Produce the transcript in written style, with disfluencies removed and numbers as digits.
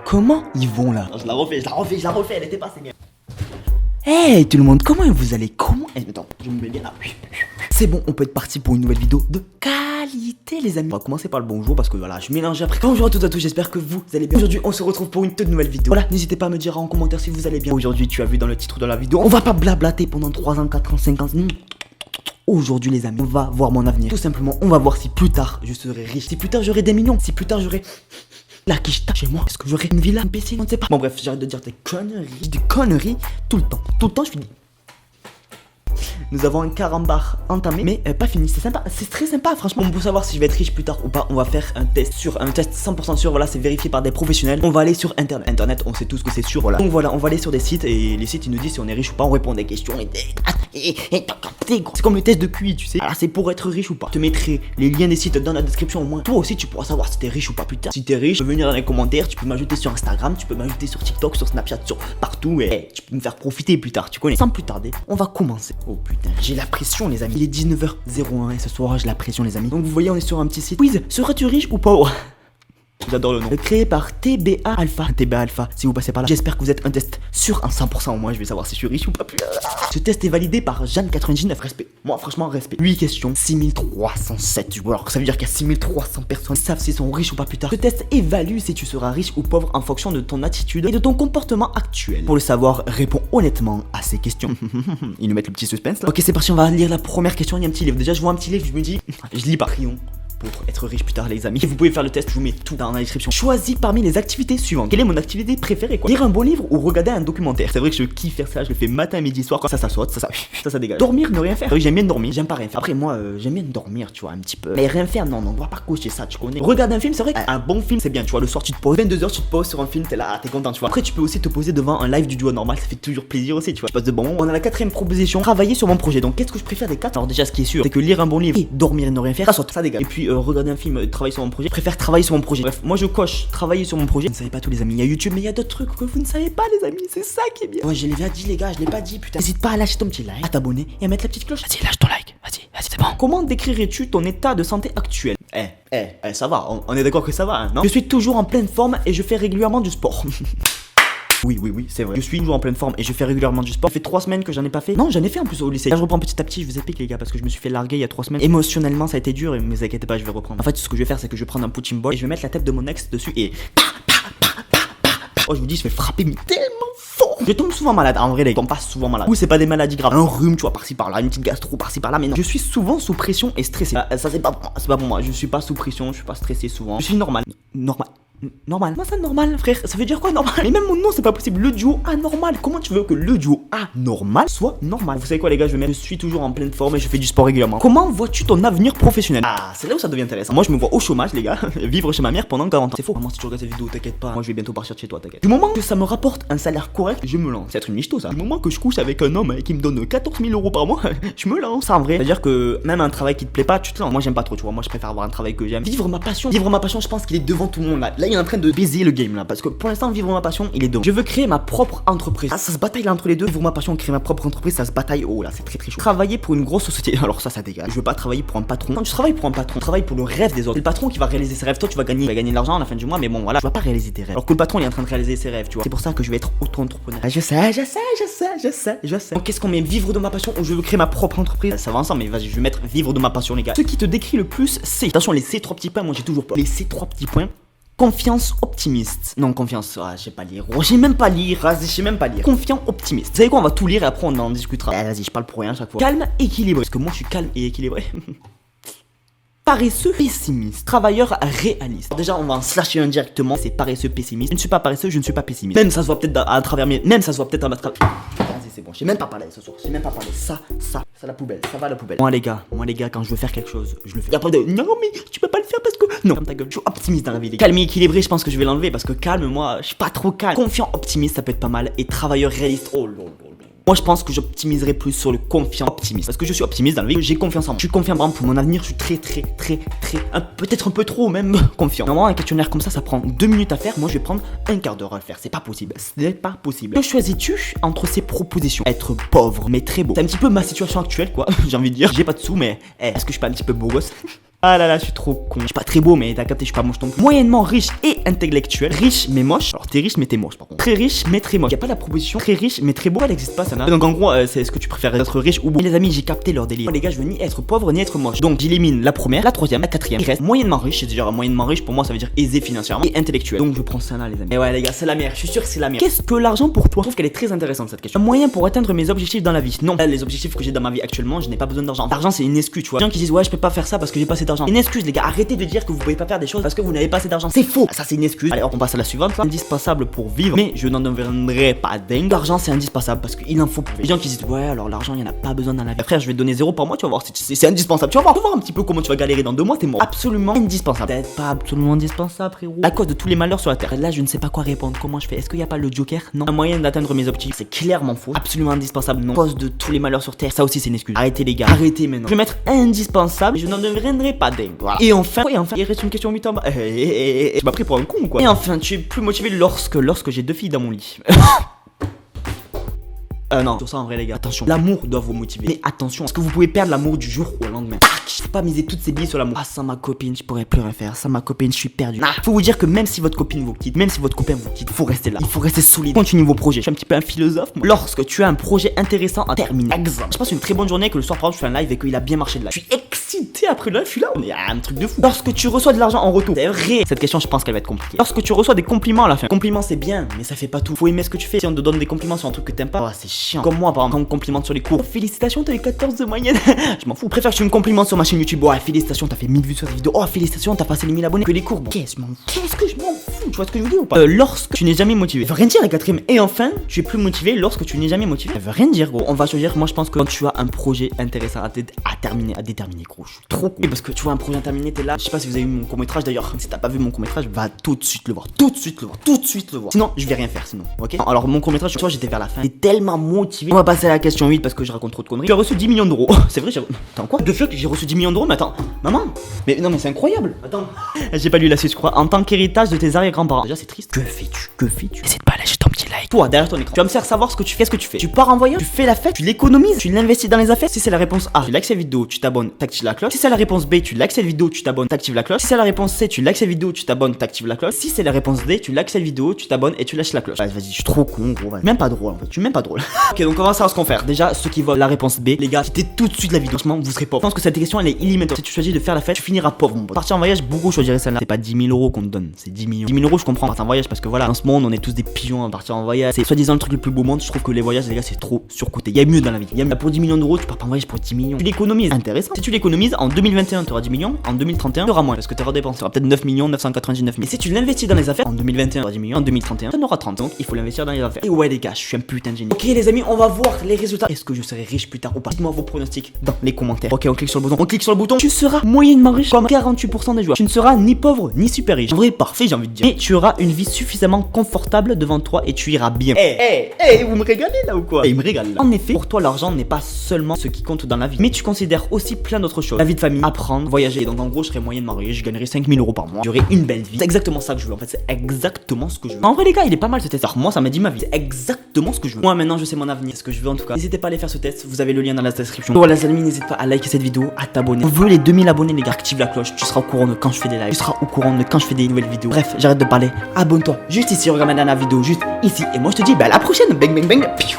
Comment ils vont là? Non, je la refais, elle était pas assez bien. Hey tout le monde, comment vous allez? Comment? Attends, je me mets bien là. C'est bon, on peut être parti pour une nouvelle vidéo de qualité les amis. On va commencer par le bonjour parce que voilà, je mélange après. Bonjour à toutes et à tous, j'espère que vous allez bien. Aujourd'hui, on se retrouve pour une toute nouvelle vidéo. Voilà, n'hésitez pas à me dire en commentaire si vous allez bien. Aujourd'hui, tu as vu dans le titre de la vidéo, on va pas blablater pendant 3 ans, 4 ans, 5 ans. Aujourd'hui les amis, on va voir mon avenir. Tout simplement, on va voir si plus tard je serai riche, si plus tard j'aurai des millions, si plus tard j'aurai la quicheta chez moi. Est-ce que j'aurai une villa, une piscine, on ne sait pas. Bon bref, j'arrête de dire des conneries tout le temps. Tout le temps je finis. Nous avons un carambar entamé, mais pas fini. C'est sympa, c'est très sympa franchement. Pour savoir si je vais être riche plus tard ou pas, on va faire un test 100% sûr. Voilà, c'est vérifié par des professionnels. On va aller sur internet. Internet, on sait tous que c'est sûr. Voilà. Donc voilà, on va aller sur des sites et les sites ils nous disent si on est riche ou pas. On répond à des questions c'est comme le test de QI, tu sais. Alors c'est pour être riche ou pas. Je te mettrai les liens des sites dans la description au moins. Toi aussi tu pourras savoir si t'es riche ou pas plus tard. Si t'es riche, tu peux venir dans les commentaires. Tu peux m'ajouter sur Instagram, tu peux m'ajouter sur TikTok, sur Snapchat, sur partout. Et tu peux me faire profiter plus tard. Tu connais. Sans plus tarder, on va commencer. Oh putain, j'ai la pression les amis. Il est 19h01 et ce soir j'ai la pression les amis. Donc vous voyez on est sur un petit site. Quiz, seras-tu riche ou pauvre? J'adore le nom. Créé par TBA Alpha. TBA Alpha, si vous passez par là. J'espère que vous êtes un test sûr à 100% au moins. Je vais savoir si je suis riche ou pas plus. Ce test est validé par Jeanne99. Respect. Moi, franchement, respect. 8 questions, 6307 joueurs. Ça veut dire qu'il y a 6300 personnes qui savent s'ils sont riches ou pas plus tard. Ce test évalue si tu seras riche ou pauvre en fonction de ton attitude et de ton comportement actuel. Pour le savoir, réponds honnêtement à ces questions. Ils nous mettent le petit suspense là. Ok, c'est parti, on va lire la première question. Il y a un petit livre. Déjà, je vois un petit livre, je me dis, je lis par rayon. Pour être riche plus tard les amis. Et vous pouvez faire le test, je vous mets tout dans la description. Choisis parmi les activités suivantes. Quelle est mon activité préférée quoi? Lire un bon livre ou regarder un documentaire. C'est vrai que je kiffe faire ça, je le fais matin, midi, soir. Quand ça saute, ça dégage. Dormir, ne rien faire. Oui, j'aime bien dormir, j'aime pas rien faire. Après moi, j'aime bien dormir, tu vois, un petit peu. Mais rien faire, non, on va pas coacher ça, tu connais. Regarder un film, c'est vrai qu'un bon film, c'est bien, tu vois. Le soir, tu te poses 22h, tu te poses sur un film, t'es là, t'es content, tu vois. Après, tu peux aussi te poser devant un live du duo normal, ça fait toujours plaisir aussi, tu vois. Je passe de bon moment. On a la 4ème proposition, travailler sur mon projet. Donc, qu'est-ce que je préfère des 4? Alors, déjà, ce qui est sûr, c'est que lire un bon livre et dormir et ne rien faire, ça saute, ça dégage. Et puis, regarder un film, travailler sur mon projet, je préfère travailler sur mon projet. Bref, moi je coche travailler sur mon projet. Vous ne savez pas tous les amis, il y a YouTube mais il y a d'autres trucs que vous ne savez pas les amis, c'est ça qui est bien. Ouais, je l'ai déjà dit les gars, je l'ai pas dit putain. N'hésite pas à lâcher ton petit like, à t'abonner et à mettre la petite cloche. Vas-y, lâche ton like, vas-y, c'est bon. Comment décrirais-tu ton état de santé actuel? Ça va, on est d'accord que ça va, hein, non? Je suis toujours en pleine forme et je fais régulièrement du sport. Oui, c'est vrai. Je suis toujours en pleine forme et je fais régulièrement du sport. Ça fait 3 semaines que j'en ai pas fait. Non, j'en ai fait en plus au lycée. Là, je reprends petit à petit. Je vous explique, les gars, parce que je me suis fait larguer il y a 3 semaines. Émotionnellement, ça a été dur, mais ne vous inquiétez pas, je vais reprendre. En fait, ce que je vais faire, c'est que je vais prendre un punching ball et je vais mettre la tête de mon ex dessus et. Oh, je vous dis, je vais frapper, mais tellement fort. Je tombe souvent malade. En vrai, les gars, je tombe pas souvent malade. Ou c'est pas des maladies graves. Un rhume, tu vois, par-ci par-là, une petite gastro par-ci par-là. Mais non, je suis souvent sous pression et stressé. Ça, c'est pas pour moi. C'est pas pour moi. Je suis pas sous pression, je suis pas stressé souvent. Je suis normal. Normal. Comment ça normal frère? Ça veut dire quoi normal? Mais même mon nom c'est pas possible. Le duo anormal. Comment tu veux que le duo anormal soit normal? Vous savez quoi les gars? Je suis toujours en pleine forme et je fais du sport régulièrement. Comment vois-tu ton avenir professionnel? Ah, c'est là où ça devient intéressant. Moi je me vois au chômage les gars. Vivre chez ma mère pendant 40 ans. C'est faux. Moi si tu regardes cette vidéo t'inquiète pas. Moi je vais bientôt partir de chez toi, t'inquiète. Du moment que ça me rapporte un salaire correct, je me lance. C'est être une michto ça. Du moment que je couche avec un homme qui me donne 14 000 euros par mois, je me lance. En vrai. C'est-à-dire que même un travail qui te plaît pas, tu te lances. Moi j'aime pas trop, tu vois. Moi je préfère avoir un travail que j'aime. Vivre ma passion, je pense qu'il est devant tout le monde là. Là il est en train de baiser le game là parce que pour l'instant vivre ma passion il est devant. Je veux créer ma propre entreprise. Ah, ça se bataille là entre les deux. Vivre ma passion, créer ma propre entreprise, ça se bataille. Oh là c'est très chaud. Travailler pour une grosse société. Alors ça dégage. Je veux pas travailler pour un patron. Quand tu travailles pour un patron, tu travailles pour le rêve des autres. C'est le patron qui va réaliser ses rêves. Toi tu vas gagner de l'argent à la fin du mois, mais bon voilà, tu vas pas réaliser tes rêves. Alors que le patron il est en train de réaliser ses rêves, tu vois. C'est pour ça que je vais être auto-entrepreneur. Je sais. Donc qu'est-ce qu'on met? Vivre de ma passion ou je veux créer ma propre entreprise? Ça va ensemble, mais vas-y, je vais mettre vivre de ma passion les gars. Ce qui te décrit le plus c'est, attention les C3 petits points, moi j'ai toujours pas. Les C3 petits points. Confiance optimiste. Non, confiance. Ah, je sais pas lire. Je sais même pas lire. Confiant optimiste. Vous savez quoi? On va tout lire et après on en discutera. Vas-y, je parle pour rien à chaque fois. Calme, équilibré. Parce que moi je suis calme et équilibré. Paresseux, pessimiste. Travailleur réaliste. Alors déjà, on va en slasher indirectement. C'est paresseux, pessimiste. Je ne suis pas paresseux, je ne suis pas pessimiste. Même ça se voit peut-être à travers mes. Même ça se voit peut-être à ma travers. Vas-y, c'est bon. J'ai même pas parlé ce soir. Ça, c'est la poubelle. Ça va la poubelle. Moi, les gars, quand je veux faire quelque chose, je le fais. Y'a pas de. Non, mais tu peux pas le faire parce que. Non, ta gueule. Je suis optimiste dans la vie, les gars. Calme et équilibré, je pense que je vais l'enlever parce que calme, moi, je suis pas trop calme. Confiant, optimiste, ça peut être pas mal. Et travailleur réaliste. Oh lol. Moi je pense que j'optimiserai plus sur le confiant optimiste. Parce que je suis optimiste dans la vie, j'ai confiance en moi. Je suis confiant par exemple pour mon avenir, je suis très peut-être un peu trop même confiant. Normalement un questionnaire comme ça prend 2 minutes à faire. Moi je vais prendre un quart d'heure à le faire. C'est pas possible. Que choisis-tu entre ces propositions? Être pauvre mais très beau. C'est un petit peu ma situation actuelle quoi. J'ai envie de dire. J'ai pas de sous mais est-ce que je suis pas un petit peu beau gosse? Ah là là, je suis trop con. Je suis pas très beau, mais t'as capté, je suis pas moche non plus. Moyennement riche et intellectuel. Riche mais moche. Alors t'es riche mais t'es moche par contre. Très riche mais très moche. Y a pas la proposition très riche mais très beau. Elle n'existe pas, ça n'a. Donc en gros, c'est est-ce que tu préfères être riche ou beau. Et les amis, j'ai capté leur délire. Les gars, je veux ni être pauvre ni être moche. Donc j'élimine la première, la troisième, la quatrième. Il reste moyennement riche. C'est-à-dire moyennement riche pour moi, ça veut dire aisé financièrement et intellectuel. Donc je prends ça là, les amis. Et ouais, les gars, c'est la meilleure. Je suis sûr que c'est la meilleure. Qu'est-ce que l'argent pour toi? Je trouve qu'elle est très intéressante cette question. Un moyen pour atteindre mes objectifs dans la vie? Non. Les objectifs que j'ai dans ma vie actuellement, je n'ai pas besoin d'argent. L'argent, c'est une excuse, tu vois. Les gens qui disent ouais, je peux pas faire ça parce que j'ai pas assez d'argent. Une excuse, les gars. Arrêtez de dire que vous pouvez pas faire des choses parce que vous n'avez pas assez d'argent. C'est faux. Ça, c'est une excuse. Allez, on passe à la suivante là. Indispensable pour vivre, mais je n'en deviendrai pas dingue. L'argent, c'est indispensable parce qu'il en faut pour vivre. Les gens qui disent ouais, alors l'argent, il y en a pas besoin dans la vie. Frère, je vais te donner 0 par mois, tu vas voir, c'est indispensable. Tu vas voir un petit peu comment tu vas galérer dans 2 mois, t'es mort. Absolument indispensable. Peut-être pas absolument indispensable, frérot. À cause de tous les malheurs sur la terre. Là, je ne sais pas quoi répondre. Comment je fais? Est-ce qu'il y a pas le Joker? Non. Un moyen d'atteindre mes objectifs, c'est clairement faux. Absolument indispensable, non. À cause de tous les malheurs sur terre, ça aussi c'est une excuse. Arrêtez les gars, arrêtez maintenant. Je vais mettre indispensable, je n'en deviendrai pas dingue. Voilà. Et enfin, il reste une question 8 en bas. Tu m'as pris pour un con ou quoi? Et enfin, tu es plus motivé lorsque j'ai 2 filles dans mon lit. Non, sur ça en vrai les gars, attention, l'amour doit vous motiver. Mais attention, parce que vous pouvez perdre l'amour du jour au lendemain. Faut pas miser toutes ces billes sur l'amour. Ah, sans ma copine, je pourrais plus rien faire. Sans ma copine, je suis perdu. Faut vous dire que même si votre copine vous quitte, même si votre copain vous quitte, faut rester là. Il faut rester solide. Continuez vos projets. Je suis un petit peu un philosophe. Moi. Lorsque tu as un projet intéressant à terminer. Exemple. Je passe une très bonne journée que le soir par exemple je fais un live et qu'il a bien marché de live. Je suis excité après le live, je suis là. On est à un truc de fou. Lorsque tu reçois de l'argent en retour. C'est vrai. Cette question, je pense qu'elle va être compliquée. Lorsque tu reçois des compliments à la fin. Compliments c'est bien, mais ça fait pas tout. Faut aimer ce que tu fais. Si on te donne des compliments sur un truc que t'aimes pas, c'est chiant. Comme moi par exemple. Complimente sur les cours. Oh, félicitations, t'as eu 14 de moyenne. Je m'en fous. Je préfère que tu me complimentes sur ma chaîne YouTube. Oh, félicitations, t'as fait 1000 vues sur cette vidéo. Oh, félicitations, t'as passé les 1000 abonnés. Que les cours. Bon. Qu'est-ce que je m'en fous? Tu vois ce que je veux dire ou pas? Lorsque tu n'es jamais motivé. Ça veut rien dire la quatrième. Et enfin, tu es plus motivé lorsque tu n'es jamais motivé. Ça veut rien dire, gros. On va choisir. Moi, je pense que quand tu as un projet intéressant à terminer, à déterminer, gros. Je suis trop cool. Parce que tu vois un projet à terminer, t'es là. Je sais pas si vous avez vu mon court-métrage d'ailleurs. Si t'as pas vu mon court-métrage, va tout de suite le voir. Tout de suite le voir. Tout de suite le voir. Sinon, je vais rien faire sinon. Ok? Alors, mon court-métrage, tu vois, j'étais vers la fin. J'étais tellement motivé. On va passer à la question 8 parce que je raconte trop de conneries. Tu as reçu 10 millions d'euros. Oh, c'est vrai, attends quoi? De fuck, j'ai reçu 10 millions d'euros, mais attends, maman. Mais non, mais c'est incroyable. Attends. J'ai pas lu la suite, je crois. En tant qu'héritage de tes arrière-grands-parents. Déjà, c'est triste. Que fais-tu? Que fais-tu? Essaie de pas lâcher ton petit like. Toi, derrière ton écran. Tu vas me faire savoir ce que tu fais, ce que tu fais. Tu pars en voyage, tu fais la fête, tu l'économises, tu l'investis dans les affaires. Si c'est la réponse A, tu likes cette vidéo, tu t'abonnes, t'actives la cloche. Si c'est la réponse B, tu likes cette vidéo, tu t'abonnes, t'actives la cloche. Si c'est la réponse C, tu likes cette vidéo, tu t'abonnes, t'actives la cloche. Si c'est la réponse D, tu likes cette vidéo, tu t'abonnes et tu lâches la cloche. Vas-y, je suis trop con, gros. Même pas drôle en fait. Tu m'aimes pas drôle. Ok, donc on va savoir ce qu'on fait. Déjà, ceux qui voient la réponse B, les gars, quittez tout de suite la vidéo. Franchement, vous serez pauvre. Je pense que cette question elle est illimitée. Si tu choisis de faire la fête, tu finiras pauvre, mon pote. Partir en voyage, beaucoup choisiraient celle-là. C'est pas 10 000 euros qu'on te donne, c'est 10 millions. 10 000 euros, je comprends. Partir en voyage parce que voilà, dans ce monde, on est tous des pigeons à partir en voyage. C'est soi-disant le truc le plus beau au monde. Je trouve que les voyages, les gars, c'est trop surcoté. Il y a mieux dans la vie. Il y a mieux. Pour 10 millions d'euros, tu pars pas en voyage pour 10 millions. Tu l'économises. Intéressant. Si tu l'économises, en 2021, tu auras 10 millions. En 2031, tu auras moins parce que tu auras dépensé. Tu auras peut-être 9 millions 999 000. Et si tu l'investis dans les affaires, en 2021, tu auras 10 millions. En 2031, tu en auras 30. Donc, il faut l'investir dans les affaires. Et ouais, les gars, je suis un putain de génie. Ok, les amis, on va voir les résultats. Est-ce que je serai riche plus tard ou pas? Dites-moi vos pronostics dans les commentaires. Ok, on clique sur le bouton. On clique sur le bouton. Tu seras moyennement riche comme 48% des joueurs. Tu ne seras ni pauvre ni super riche. En vrai, parfait, j'ai envie de dire. Et tu auras une vie suffisamment confortable devant toi et tu iras bien. Vous me régalez là ou quoi? Il me régale là. En effet, pour toi, l'argent n'est pas seulement ce qui compte dans la vie, mais tu considères aussi plein d'autres choses. La vie de famille, apprendre, voyager. Et donc, en gros, je serais moyennement riche, je gagnerais 5 000 euros par mois. J'aurais une belle vie. C'est exactement ça que je veux. En fait, c'est exactement ce que je veux. En vrai, les gars, il est pas mal ce test. Alors, moi, ça m'a dit ma vie. C'est exactement ce que je veux. Moi, maintenant, je sais mon avenir. C'est ce que je veux en tout cas. N'hésitez pas à aller faire ce test. Vous avez le lien dans la description. Voilà, les amis, n'hésite pas à liker cette vidéo, à t'abonner. On veut les 2000 abonnés, les gars. Active la cloche. Tu seras au courant de quand je fais des lives. Tu seras au courant de quand je fais des nouvelles vidéos. Bref, j'arrête de parler. Abonne-toi. Juste ici, regarde ma dernière vidéo. Juste ici. Et moi, je te dis, bah, à la prochaine. Bang, bang, bang. Piou.